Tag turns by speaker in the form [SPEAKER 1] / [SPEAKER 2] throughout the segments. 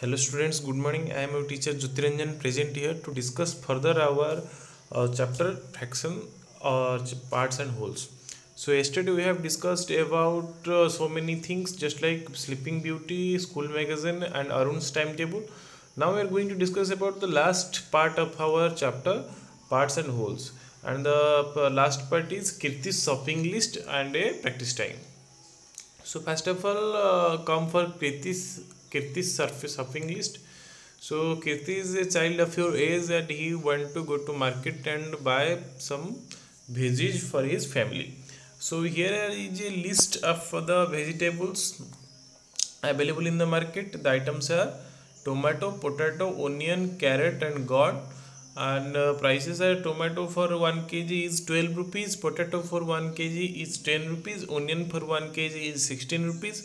[SPEAKER 1] Hello students, good morning. I am your teacher Jyotiranjan present here to discuss further our chapter fraction or parts and wholes. So yesterday we have discussed about so many things just like Sleeping Beauty, School Magazine and Arun's timetable. Now we are going to discuss about the last part of our chapter parts and wholes. And the last part is Kirti's shopping list and a practice time. So first of all, come for Kirti's surface shopping list. So Kirti is a child of your age and he want to go to market and buy some veggies for his family. So here is a list of the vegetables available in the market. The items are tomato, potato, onion, carrot and gourd. And prices are tomato for 1 kg is 12 rupees, potato for 1 kg is 10 rupees, onion for 1 kg is 16 rupees,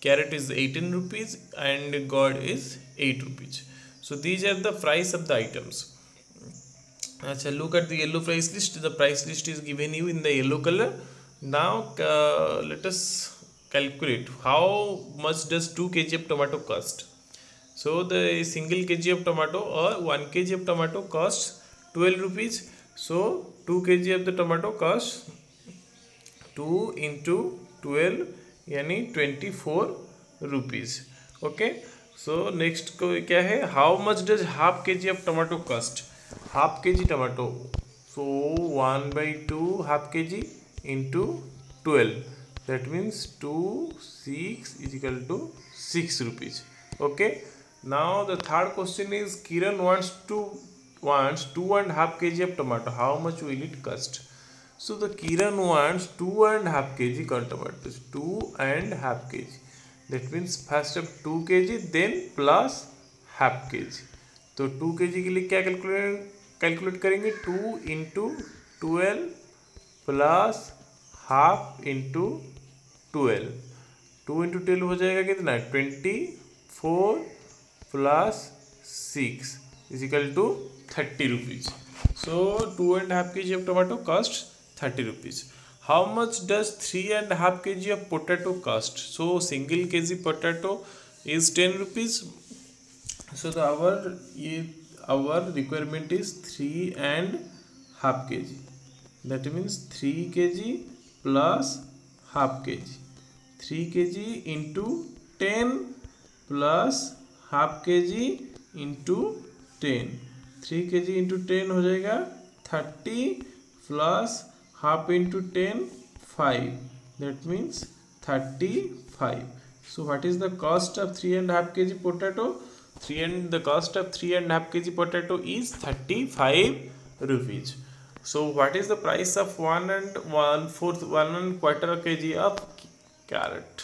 [SPEAKER 1] carrot is 18 rupees and gourd is 8 rupees. So these are the price of the items. Achha, look at the yellow price list. The price list is given you in the yellow color. Now let us calculate how much does 2 kg of tomato cost. So the single kg of tomato or 1 kg of tomato costs 12 rupees. So 2 kg of the tomato costs 2 into 12 यानी 24 rupees. Okay. So next क्या है? How much does half kg of tomato cost? Half kg tomato. So 1 by 2 half kg into 12. That means 2 6 is equal to 6 rupees. Okay. Now the third question is Kiran wants 2.5 kg of tomato. How much will it cost? So the Kiran wants 2.5 kg tomatoes. 2.5 kg. That means first of 2 kg then plus half kg. तो 2 kg के लिए क्या calculate करेंगे 2 into 12 plus half into 12. 2 into 12 हो जाएगा कितना 24 plus 6 is equal to 30 rupees. So 2.5 kg of tomato costs 30 rupees. How much does 3.5 kg of potato cost? So single kg potato is 10 rupees. So our requirement is 3.5 kg. That means 3 kg plus half kg. 3 kg into 10 plus half के जी into 10. 3 kg into 10 हो जाएगा 30 plus half into 10 5. That means 35. So what is the cost of 3.5 kg potato? The cost of 3.5 kg potato is 35 rupees. So what is the price of 1.25 kg of carrot?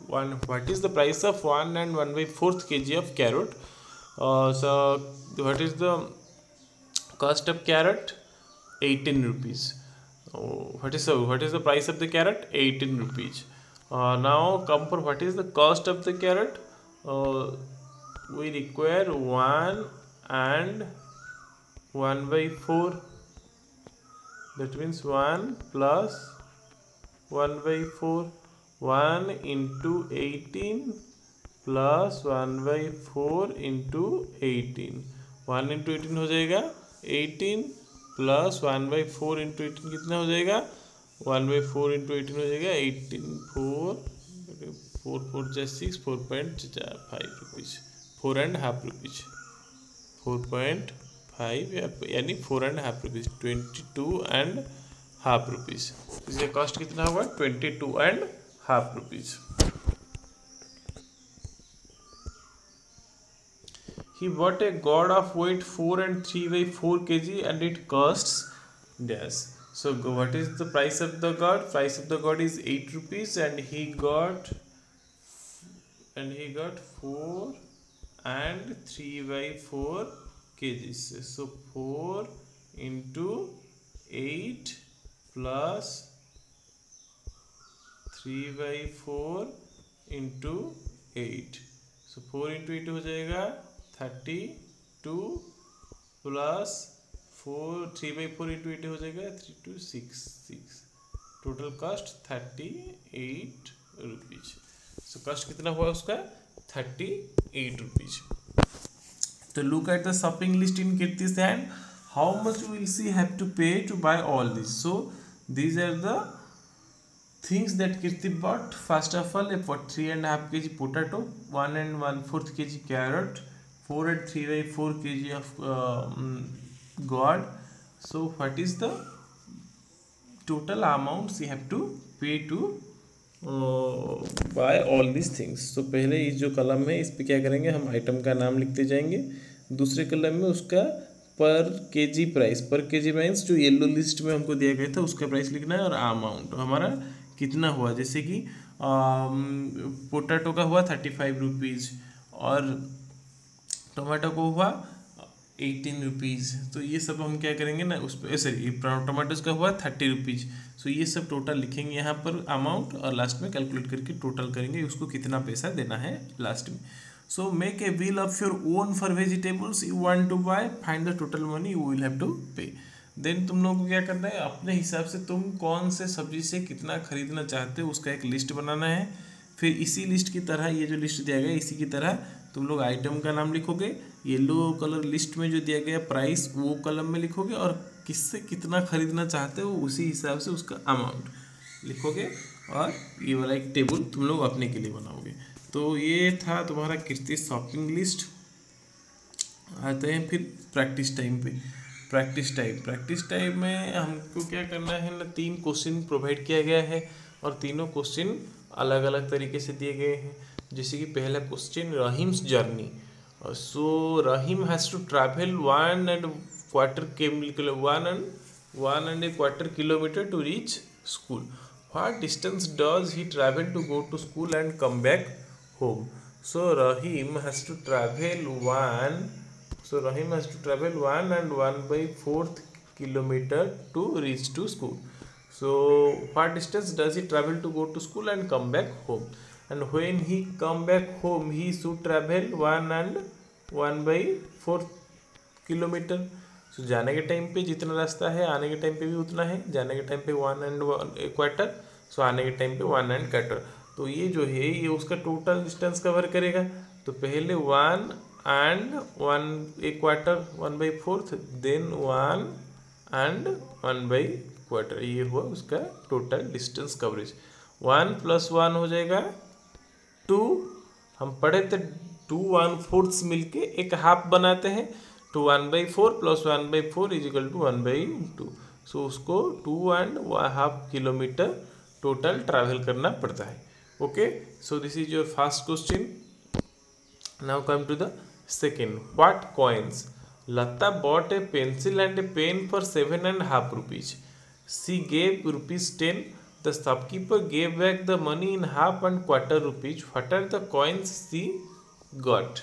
[SPEAKER 1] What is the price of 1 and 1/4 kg of carrot? So what is the cost of carrot? 18 rupees. What is the price of the carrot? 18 rupees. Now come for what is the cost of the carrot? We require 1 and 1/4. That means 1 plus 1/4. 1 into 18 plus 1/4 into 18. 1 into 18 हो जाएगा 18 plus 1/4 into 18 कितना हो जाएगा 1/4 into 18 हो जाएगा 18 4 4 जा 6 4.5 rupees 4.5 rupees 4.5 यानी 4.5 rupees 22.5 rupees. इसका कॉस्ट कितना होगा 22.5 rupees. He bought a gourd of weight 4 and 3/4 kg and it costs dash. So what is the price of the gourd? Price of the gourd is 8 rupees and he got 4 and 3/4 kgs. So 4 into 8 plus 3/4 into 8. So 4 into 8 हो जाएगा 32 plus 3/4 into 8 हो जाएगा 3 to 6. Total cost 38 rupees. So cost कितना हुआ उसका 38 rupees. तो look at the shopping list in Kirti's hand. How much will she have to pay to buy all this? So these are the things that Kirti bought. First of all, a 3.5 kg potato, 1 1/4 kg carrot, 4 and 3/4 kg of gourd. So what is the total amount she have to pay to buy all this things? तो पहले इस जो कलम है इस पे क्या करेंगे, हम आइटम का नाम लिखते जाएंगे। दूसरे कलम में उसका पर केजी प्राइस, पर केजी प्राइस जो येलो लिस्ट में हमको दिया गया था उसका प्राइस लिखना है, और अमाउंट हमारा कितना हुआ। जैसे कि पोटैटो का हुआ 35 रुपीज़ और टमाटो को हुआ 18 रुपीज़। तो ये सब हम क्या करेंगे ना, उस पर सॉरी टमाटोज का हुआ 30 रुपीज़। सो ये सब टोटल लिखेंगे यहाँ पर अमाउंट, और लास्ट में कैलकुलेट करके टोटल करेंगे उसको कितना पैसा देना है लास्ट में। So make a bill of your own for vegetables you want to buy, find the total money you will have to pay. Then तुम लोगों को क्या करना है, अपने हिसाब से तुम कौन से सब्जी से कितना खरीदना चाहते हो उसका एक लिस्ट बनाना है। फिर इसी लिस्ट की तरह, ये जो लिस्ट दिया गया इसी की तरह तुम लोग आइटम का नाम लिखोगे, येलो कलर लिस्ट में जो दिया गया प्राइस वो कलम में लिखोगे, और किससे कितना खरीदना चाहते हो उसी हिसाब से उसका अमाउंट लिखोगे, और ये वाला एक टेबल तुम लोग अपने के लिए बनाओगे। तो ये था तुम्हारा कीर्ति शॉपिंग लिस्ट। आते हैं फिर प्रैक्टिस टाइम पे। प्रैक्टिस टाइम में हमको क्या करना है ना, 3 क्वेश्चन प्रोवाइड किया गया है और तीनों क्वेश्चन अलग अलग तरीके से दिए गए हैं। जैसे कि पहला question, Rahim's journey. So Rahim has to travel 1.25 kilometre to reach school. What distance does he travel to go to school and come back home? So Rahim has to travel 1 and 1/4 kilometer to reach to school. So what distance does he travel to go to school and come back home? And when he come back home, he should travel 1 and 1/4 kilometre. So जाने के time पे जितना रास्ता है आने के time पे भी उतना है। जाने के टाइम पे 1 and 1/4, सो आने के टाइम पे 1 and 1/4। तो ये जो है ये उसका टोटल डिस्टेंस कवर करेगा। तो पहले 1 and 1/4 1/4, देन 1 and 1/4, ये हुआ उसका टोटल डिस्टेंस कवरेज। 1 + 1 हो जाएगा 2। हम पढ़े थे 2 1/4 मिलके एक हाफ बनाते हैं। तो 1/4 + 1/4 = 1/2। सो उसको 2 and 1/2 किलोमीटर टोटल ट्रैवल करना पड़ता है। Okay, so this is your first question. Now come to the second. What coins? Lata bought a pencil and a pen for 7.5 rupees. She gave ₹10. The shopkeeper gave back the money in half and quarter rupees. What are the coins she got?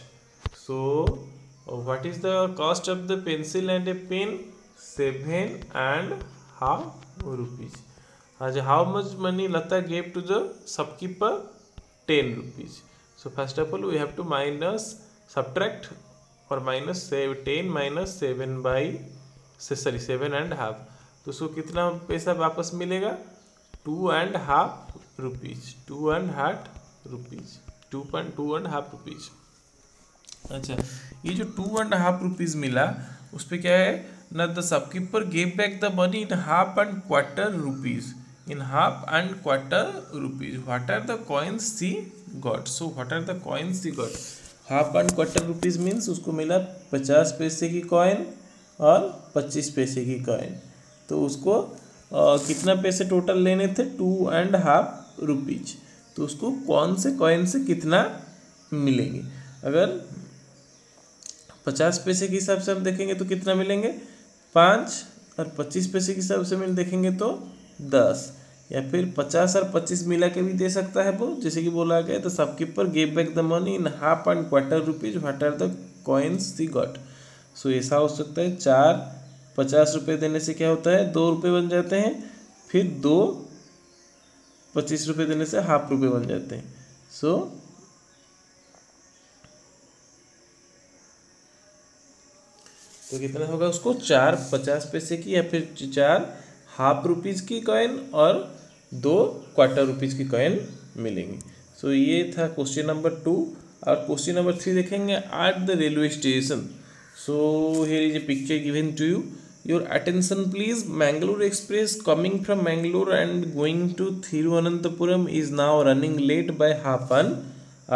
[SPEAKER 1] So, what is the cost of the pencil and a pen? 7.5 rupees. How much money Lata gave to the shopkeeper? 10 rupees. So, first of all, we have to subtract और -10 - 7/7.5। तो उसको कितना पैसा वापस मिलेगा? 2.5 rupees. 2.5 rupees. अच्छा, ये जो 2.5 रुपीज़ मिला उस पर क्या है ना, the shopkeeper gave back the money in half and quarter rupees. What are the coins she got? So what are the coins she got? Half and quarter rupees means उसको मिला 50 पैसे की कॉइन और 25 पैसे की कॉइन। तो उसको कितना पैसे टोटल लेने थे? 2.5 रुपीज़। तो उसको कौन से कॉइन से कितना मिलेंगे? अगर 50 पैसे के हिसाब से हम देखेंगे तो कितना मिलेंगे? 5, और 25 पैसे के हिसाब से देखेंगे तो 10, या फिर 50 और 25 मिला के भी दे सकता है वो, जैसे कि बोला गया। तो shopkeeper gave back the money in half and quarter rupees. What are the coins she got? So ऐसा हो सकता है 4 50 रुपये देने से क्या होता है? 2 रुपये बन जाते हैं। फिर 2 25 रुपये देने से हाफ रुपये बन जाते हैं। सो तो कितना होगा उसको? 4 50 पैसे की, या फिर 4 हाफ रुपीज़ की कॉइन और 2 क्वार्टर रुपीज़ की कॉइन मिलेंगी। सो ये था क्वेश्चन नंबर 2। और क्वेश्चन नंबर 3 देखेंगे at the railway station. So here is a picture given to you. Your attention please. Mangalore Express coming from Mangalore and going to Thiruvananthapuram is now running late by half an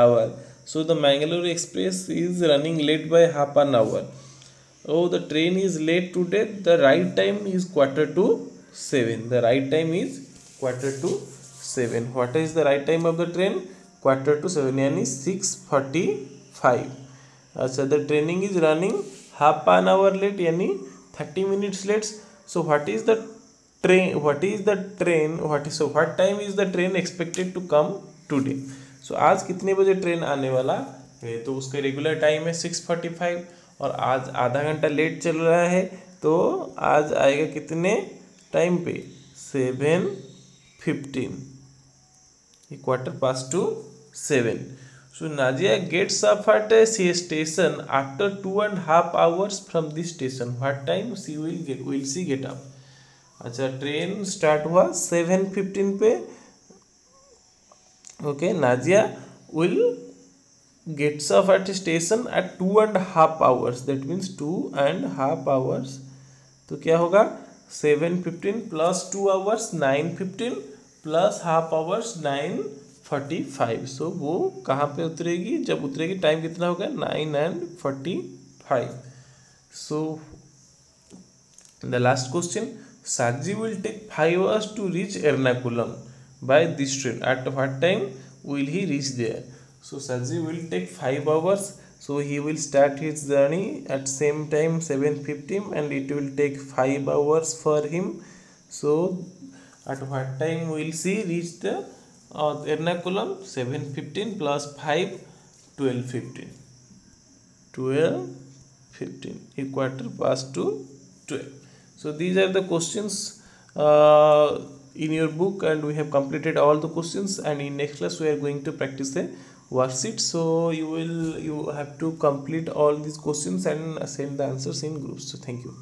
[SPEAKER 1] hour. So the Mangalore Express is running late by half an hour. Oh, the train is late today. The right time is 6:45. The right time is 6:45. What is the right time of the train? 6:45 यानी 6:45. अच्छा, the training is running half an hour late यानी 30 minutes late. So what is the train? What time is the train expected to come today? So आज कितने बजे train आने वाला है? तो उसका रेगुलर टाइम है 6:45 और आज आधा घंटा लेट चल रहा है, तो आज आएगा कितने टाइम पे? 7:15. 7:15. So Nazia gets up at a station after 2.5 hours from this station. What time will she get up? अच्छा, ट्रेन स्टार्ट हुआ 7:15 पे. Okay, Nazia will gets up at a station at 2.5 hours. That means 2.5 hours. तो क्या होगा? 7:15 plus 2 hours 9:15 plus half hours 9:45. सो वो कहाँ पे उतरेगी? जब उतरेगी टाइम कितना होगा? 9:45. So the last question. Saji will take 5 hours to reach Ernakulam by this train. At what time will he reach there? So Saji will take 5 hours. So he will start his journey at same time 7:15 and it will take 5 hours for him. So at what time will she reach the Ernakulam? 7:15 plus 5, 12:15. 12:15 is 12:15. So these are the questions in your book, and we have completed all the questions, and in next class we are going to practice the worksheet. So you have to complete all these questions and send the answers in groups. So thank you.